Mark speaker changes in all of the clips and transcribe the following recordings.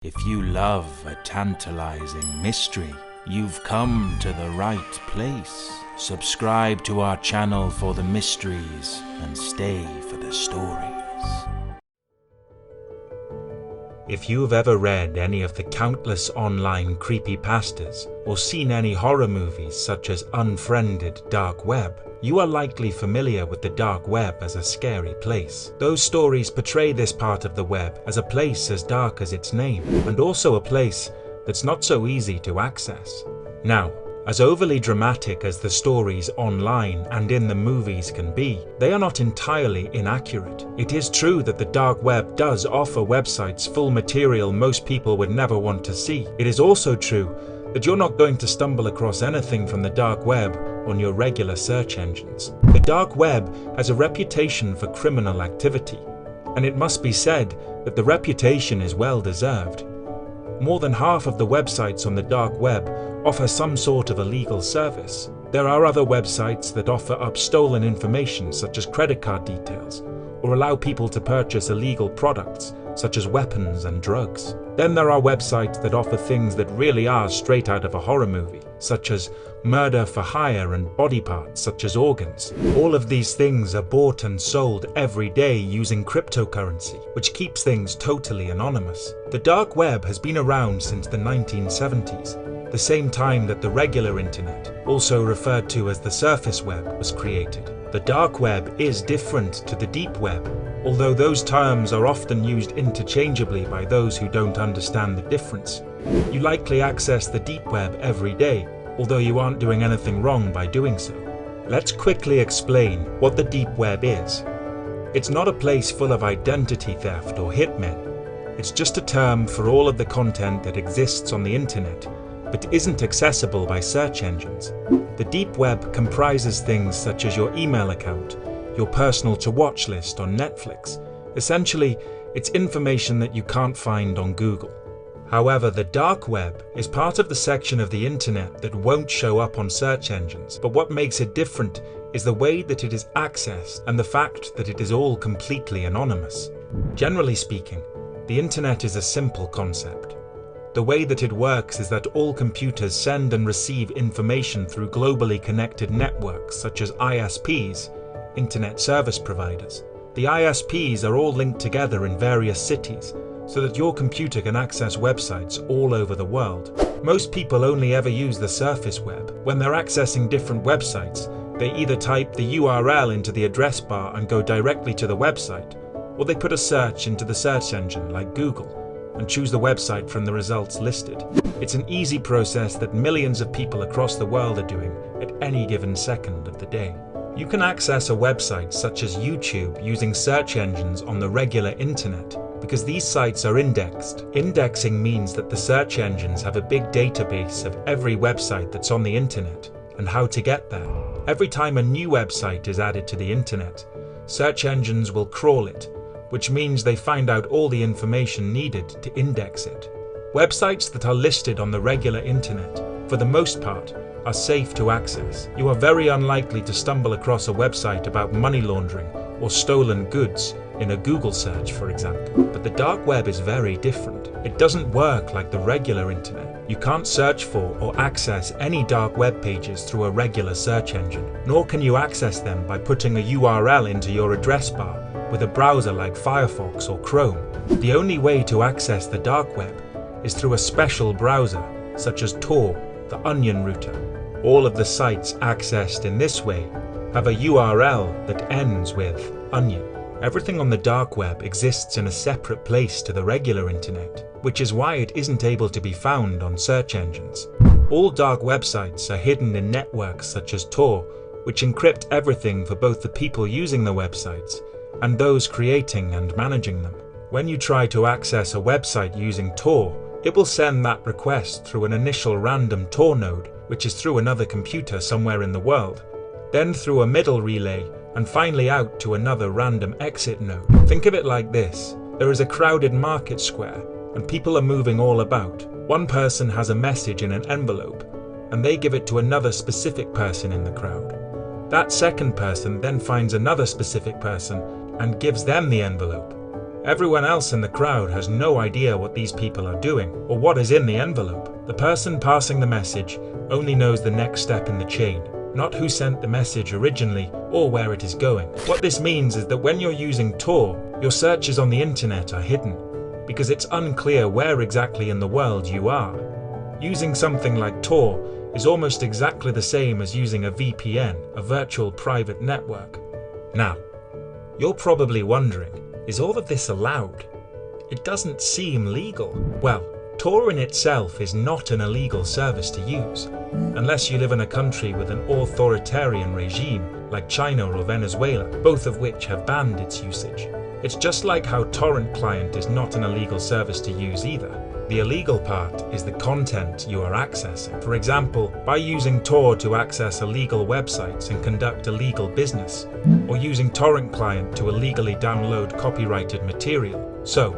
Speaker 1: If you love a tantalizing mystery, you've come to the right place. Subscribe to our channel for the mysteries and stay for the stories. If you've ever read any of the countless online creepypastas or seen any horror movies such as Unfriended Dark Web, you are likely familiar with the dark web as a scary place. Those stories portray this part of the web as a place as dark as its name, and also a place that's not so easy to access. Now, as overly dramatic as the stories online and in the movies can be, they are not entirely inaccurate. It is true that the dark web does offer websites full material most people would never want to see. It is also true that you're not going to stumble across anything from the dark web on your regular search engines. The dark web has a reputation for criminal activity, and it must be said that the reputation is well deserved. More than half of the websites on the dark web offer some sort of illegal service. There are other websites that offer up stolen information such as credit card details, or allow people to purchase illegal products such as weapons and drugs. Then there are websites that offer things that really are straight out of a horror movie, such as murder for hire and body parts such as organs. All of these things are bought and sold every day using cryptocurrency, which keeps things totally anonymous. The dark web has been around since the 1970s, the same time that the regular internet, also referred to as the surface web, was created. The dark web is different to the deep web, although those terms are often used interchangeably by those who don't understand the difference. You likely access the deep web every day, although you aren't doing anything wrong by doing so. Let's quickly explain what the deep web is. It's not a place full of identity theft or hitmen. It's just a term for all of the content that exists on the internet, but isn't accessible by search engines. The deep web comprises things such as your email account, your personal to-watch list on Netflix. Essentially, it's information that you can't find on Google. However, the dark web is part of the section of the internet that won't show up on search engines, but what makes it different is the way that it is accessed and the fact that it is all completely anonymous. Generally speaking, the internet is a simple concept. The way that it works is that all computers send and receive information through globally connected networks such as ISPs, Internet Service Providers. The ISPs are all linked together in various cities so that your computer can access websites all over the world. Most people only ever use the surface web. When they're accessing different websites, they either type the URL into the address bar and go directly to the website, or they put a search into the search engine like Google and choose the website from the results listed. It's an easy process that millions of people across the world are doing at any given second of the day. You can access a website such as YouTube using search engines on the regular internet because these sites are indexed. Indexing means that the search engines have a big database of every website that's on the internet and how to get there. Every time a new website is added to the internet, search engines will crawl it, which means they find out all the information needed to index it. Websites that are listed on the regular internet, for the most part, are safe to access. You are very unlikely to stumble across a website about money laundering or stolen goods in a Google search, for example. But the dark web is very different. It doesn't work like the regular internet. You can't search for or access any dark web pages through a regular search engine, nor can you access them by putting a URL into your address bar with a browser like Firefox or Chrome. The only way to access the dark web is through a special browser, such as Tor, the onion router. All of the sites accessed in this way have a URL that ends with onion. Everything on the dark web exists in a separate place to the regular internet, which is why it isn't able to be found on search engines. All dark websites are hidden in networks such as Tor, which encrypt everything for both the people using the websites and those creating and managing them. When you try to access a website using Tor, it will send that request through an initial random Tor node, which is through another computer somewhere in the world, then through a middle relay, and finally out to another random exit node. Think of it like this. There is a crowded market square, and people are moving all about. One person has a message in an envelope, and they give it to another specific person in the crowd. That second person then finds another specific person and gives them the envelope. Everyone else in the crowd has no idea what these people are doing or what is in the envelope. The person passing the message only knows the next step in the chain, not who sent the message originally or where it is going. What this means is that when you're using Tor, your searches on the internet are hidden, because it's unclear where exactly in the world you are. Using something like Tor is almost exactly the same as using a VPN, a virtual private network. Now, you're probably wondering, is all of this allowed? It doesn't seem legal. Well, Tor in itself is not an illegal service to use, unless you live in a country with an authoritarian regime like China or Venezuela, both of which have banned its usage. It's just like how Torrent Client is not an illegal service to use either. The illegal part is the content you are accessing. For example, by using Tor to access illegal websites and conduct illegal business, or using Torrent Client to illegally download copyrighted material. So,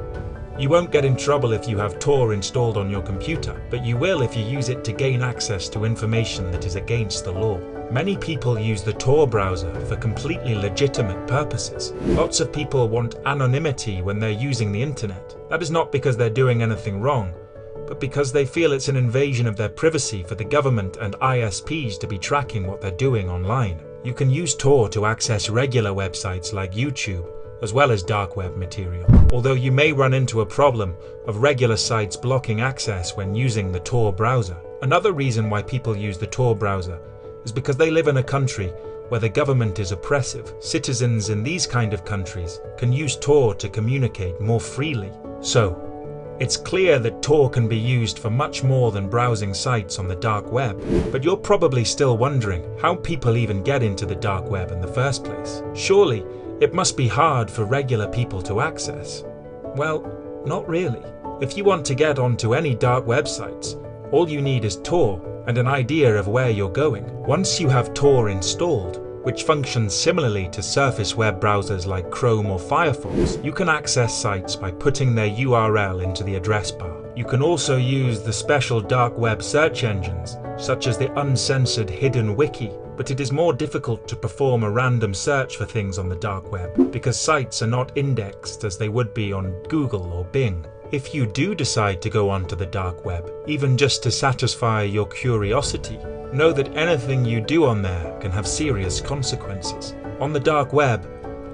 Speaker 1: you won't get in trouble if you have Tor installed on your computer, but you will if you use it to gain access to information that is against the law. Many people use the Tor browser for completely legitimate purposes. Lots of people want anonymity when they're using the internet. That is not because they're doing anything wrong, but because they feel it's an invasion of their privacy for the government and ISPs to be tracking what they're doing online. You can use Tor to access regular websites like YouTube, as well as dark web material. Although you may run into a problem of regular sites blocking access when using the Tor browser. Another reason why people use the Tor browser is because they live in a country where the government is oppressive. Citizens in these kind of countries can use Tor to communicate more freely. So, it's clear that Tor can be used for much more than browsing sites on the dark web. But you're probably still wondering how people even get into the dark web in the first place. Surely, it must be hard for regular people to access. Well, not really. If you want to get onto any dark websites, all you need is Tor and an idea of where you're going. Once you have Tor installed, which functions similarly to surface web browsers like Chrome or Firefox, you can access sites by putting their URL into the address bar. You can also use the special dark web search engines, such as the uncensored hidden wiki, but it is more difficult to perform a random search for things on the dark web, because sites are not indexed as they would be on Google or Bing. If you do decide to go onto the dark web, even just to satisfy your curiosity, know that anything you do on there can have serious consequences. On the dark web,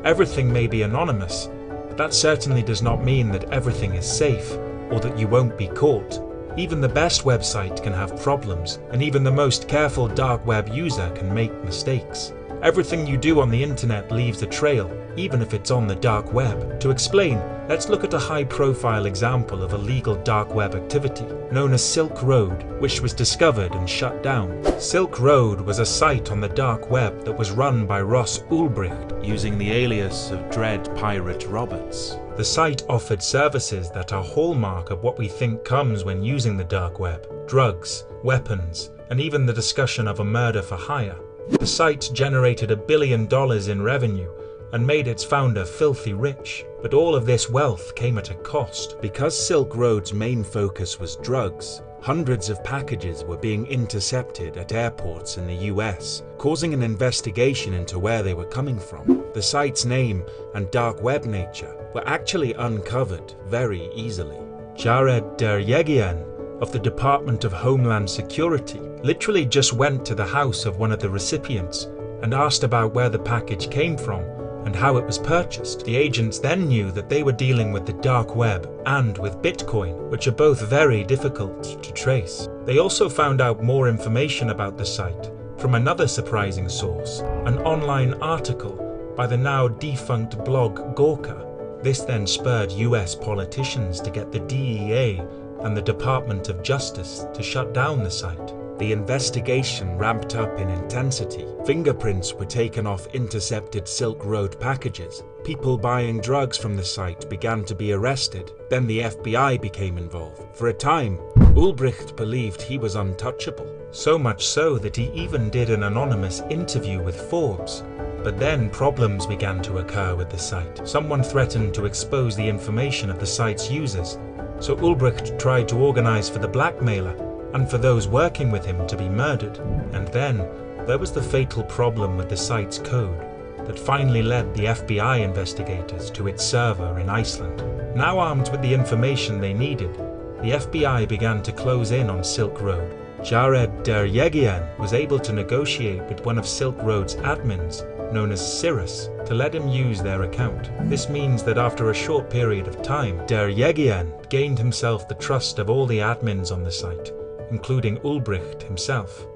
Speaker 1: everything may be anonymous, but that certainly does not mean that everything is safe or that you won't be caught. Even the best website can have problems, and even the most careful dark web user can make mistakes. Everything you do on the internet leaves a trail, even if it's on the dark web. To explain, let's look at a high-profile example of illegal dark web activity, known as Silk Road, which was discovered and shut down. Silk Road was a site on the dark web that was run by Ross Ulbricht, using the alias of Dread Pirate Roberts. The site offered services that are hallmark of what we think comes when using the dark web: drugs, weapons, and even the discussion of a murder for hire. The site generated $1 billion in revenue and made its founder filthy rich. But all of this wealth came at a cost. Because Silk Road's main focus was drugs, hundreds of packages were being intercepted at airports in the US, causing an investigation into where they were coming from. The site's name and dark web nature were actually uncovered very easily. Jared Deryegian of the Department of Homeland Security literally just went to the house of one of the recipients and asked about where the package came from and how it was purchased. The agents then knew that they were dealing with the dark web and with Bitcoin, which are both very difficult to trace. They also found out more information about the site from another surprising source, an online article by the now defunct blog Gawker. This then spurred US politicians to get the DEA and the Department of Justice to shut down the site. The investigation ramped up in intensity. Fingerprints were taken off intercepted Silk Road packages. People buying drugs from the site began to be arrested. Then the FBI became involved. For a time, Ulbricht believed he was untouchable, so much so that he even did an anonymous interview with Forbes. But then problems began to occur with the site. Someone threatened to expose the information of the site's users, so Ulbricht tried to organize for the blackmailer and for those working with him to be murdered. And then there was the fatal problem with the site's code. that finally led the FBI investigators to its server in Iceland. Now armed with the information they needed, the FBI began to close in on Silk Road. Jared Derjegian was able to negotiate with one of Silk Road's admins, known as Cirrus, to let him use their account. This means that after a short period of time, Derjegian gained himself the trust of all the admins on the site, including Ulbricht himself.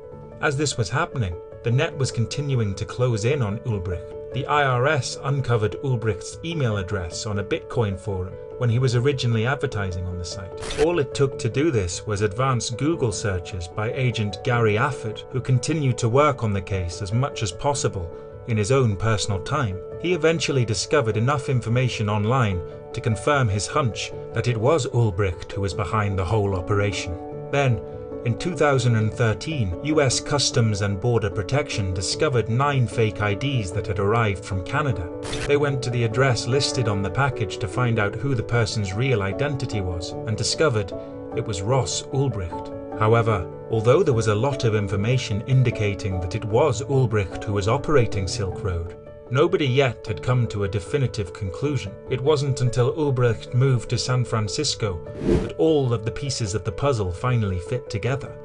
Speaker 1: As this was happening, the net was continuing to close in on Ulbricht. The IRS uncovered Ulbricht's email address on a Bitcoin forum when he was originally advertising on the site. All it took to do this was advanced Google searches by agent Gary Afford, who continued to work on the case as much as possible in his own personal time. He eventually discovered enough information online to confirm his hunch that it was Ulbricht who was behind the whole operation. Then, in 2013, US Customs and Border Protection discovered 9 fake IDs that had arrived from Canada. They went to the address listed on the package to find out who the person's real identity was, and discovered it was Ross Ulbricht. However, although there was a lot of information indicating that it was Ulbricht who was operating Silk Road, nobody yet had come to a definitive conclusion. It wasn't until Ulbricht moved to San Francisco that all of the pieces of the puzzle finally fit together.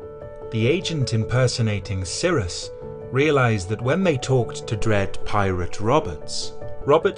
Speaker 1: The agent impersonating Cirrus realized that when they talked to Dread Pirate Roberts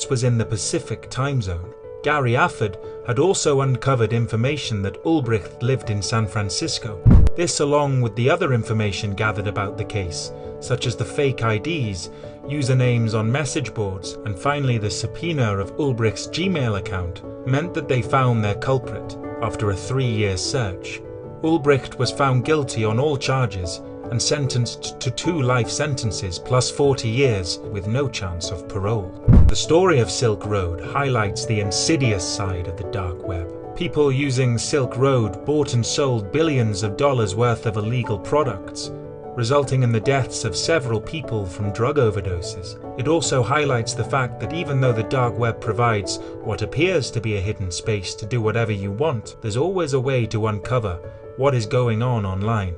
Speaker 1: was in the Pacific time zone. Gary Afford had also uncovered information that Ulbricht lived in San Francisco. This, along with the other information gathered about the case, such as the fake IDs, usernames on message boards, and finally the subpoena of Ulbricht's Gmail account, meant that they found their culprit after a 3-year search. Ulbricht was found guilty on all charges and sentenced to 2 life sentences plus 40 years with no chance of parole. The story of Silk Road highlights the insidious side of the dark web. People using Silk Road bought and sold billions of dollars worth of illegal products, resulting in the deaths of several people from drug overdoses. It also highlights the fact that even though the dark web provides what appears to be a hidden space to do whatever you want, there's always a way to uncover what is going on online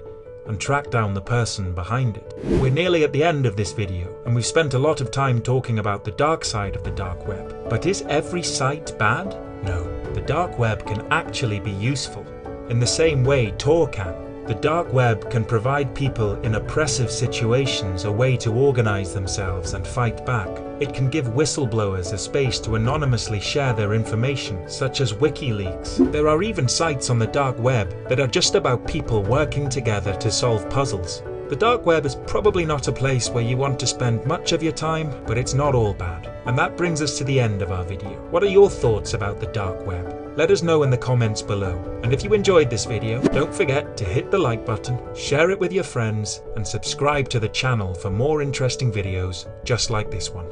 Speaker 1: and track down the person behind it. We're nearly at the end of this video, and we've spent a lot of time talking about the dark side of the dark web. But is every site bad? No. The dark web can actually be useful. In the same way Tor can. The dark web can provide people in oppressive situations a way to organize themselves and fight back. It can give whistleblowers a space to anonymously share their information, such as WikiLeaks. There are even sites on the dark web that are just about people working together to solve puzzles. The dark web is probably not a place where you want to spend much of your time, but it's not all bad. And that brings us to the end of our video. What are your thoughts about the dark web? Let us know in the comments below. And if you enjoyed this video, don't forget to hit the like button, share it with your friends, and subscribe to the channel for more interesting videos just like this one.